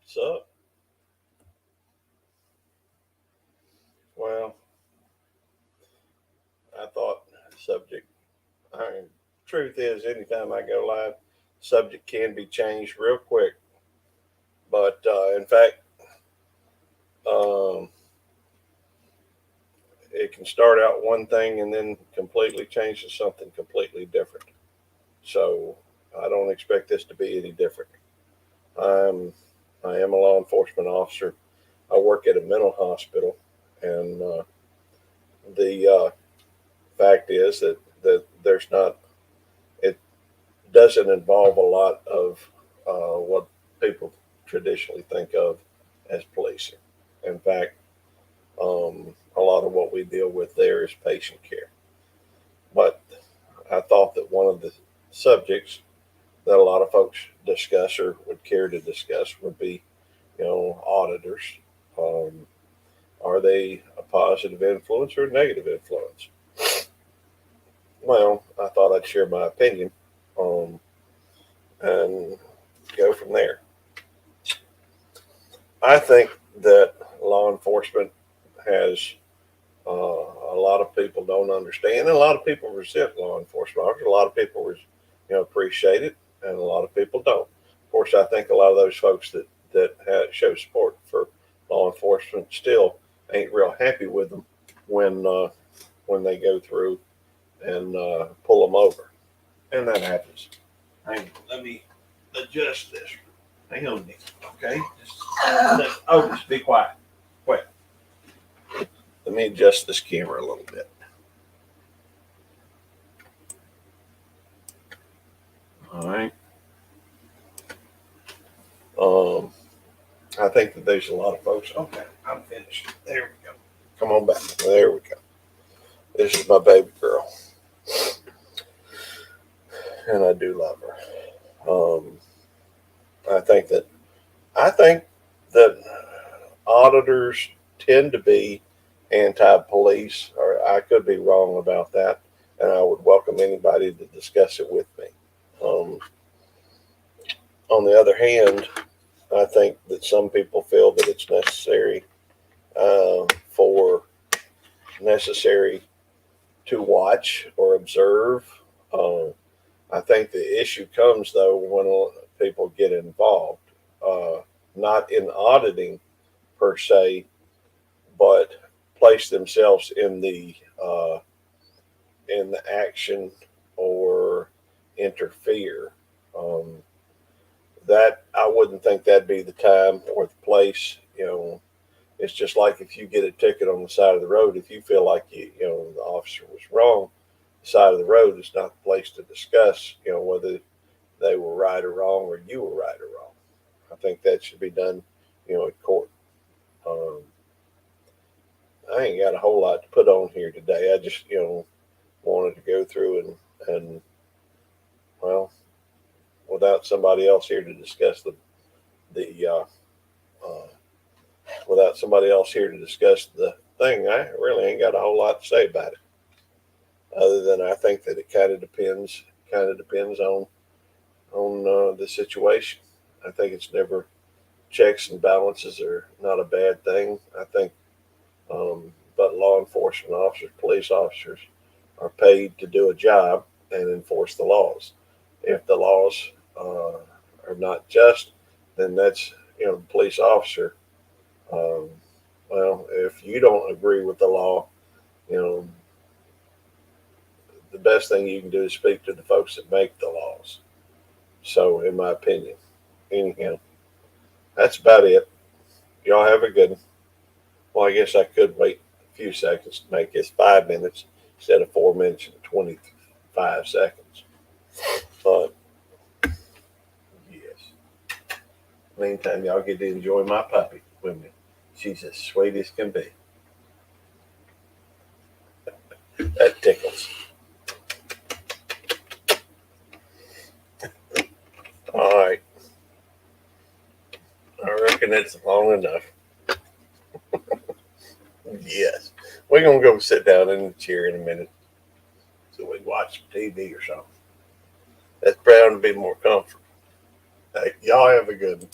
So, well, I thought subject. I mean, truth is, anytime I go live, subject can be changed real quick. But in fact, um, it can start out one thing and then completely change to something completely different. So I don't expect this to be any different. I'm I am a law enforcement officer. I work at a mental hospital, and the fact is that there's not. It doesn't involve a lot of what people traditionally think of as policing. In fact, a lot of what we deal with there is patient care. But I thought that one of the subjects that a lot of folks discuss or would care to discuss would be, auditors. Um, are they a positive influence or a negative influence? Well, I thought I'd share my opinion and go from there. I think that law enforcement has a lot of people don't understand, and a lot of people resent law enforcement officers. A lot of people, appreciate it, and a lot of people don't. Of course, I think a lot of those folks that show support for law enforcement still ain't real happy with them when when they go through and pull them over, and that happens. Hang on, let me adjust this. Hang on, Nick. Okay, just be quiet. Wait, let me adjust this camera a little bit. All right. Um, I think that there's a lot of folks. Okay, I'm finished. There we go. Come on back. There we go. This is my baby girl, and I do love her. I think that I think that auditors tend to be anti-police, or I could be wrong about that, and I would welcome anybody to discuss it with me. Um, on the other hand, I think that some people feel that it's for necessary to watch or observe. Uh, I think the issue comes though when people get involved, uh, not in auditing per se, but place themselves uh, in the action or interfere. Um, that I wouldn't think that'd be the time or the place. It's just like if you get a ticket on the side of the road, if you feel like the officer was wrong, the side of the road is not the place to discuss, whether they were right or wrong or you were right or wrong. I think that should be done, at court. Um, I ain't got a whole lot to put on here today. I just, wanted to go through and well, without somebody else here to discuss the uh, without somebody else here to discuss the thing, I really ain't got a whole lot to say about it. Other than I think that it kind of depends on the situation. I think it's never checks and balances are not a bad thing. I think, but law enforcement officers, police officers, are paid to do a job and enforce the laws. If the laws are not just, then that's the police officer. Um, well, if you don't agree with the law, you know the best thing you can do is speak to the folks that make the laws. So, in my opinion, anyhow, that's about it. Y'all have a good one. Well, I guess I could wait a few seconds to make this 5 minutes instead of 4 minutes and 25 seconds. But yes, meantime, y'all get to enjoy my puppy with me. She's as sweet as can be. That tickles. All right, I reckon it's long enough. Yes, we're gonna go sit down in the chair in a minute so we can watch TV or something. That's bound to be more comfortable. Hey, y'all have a good one.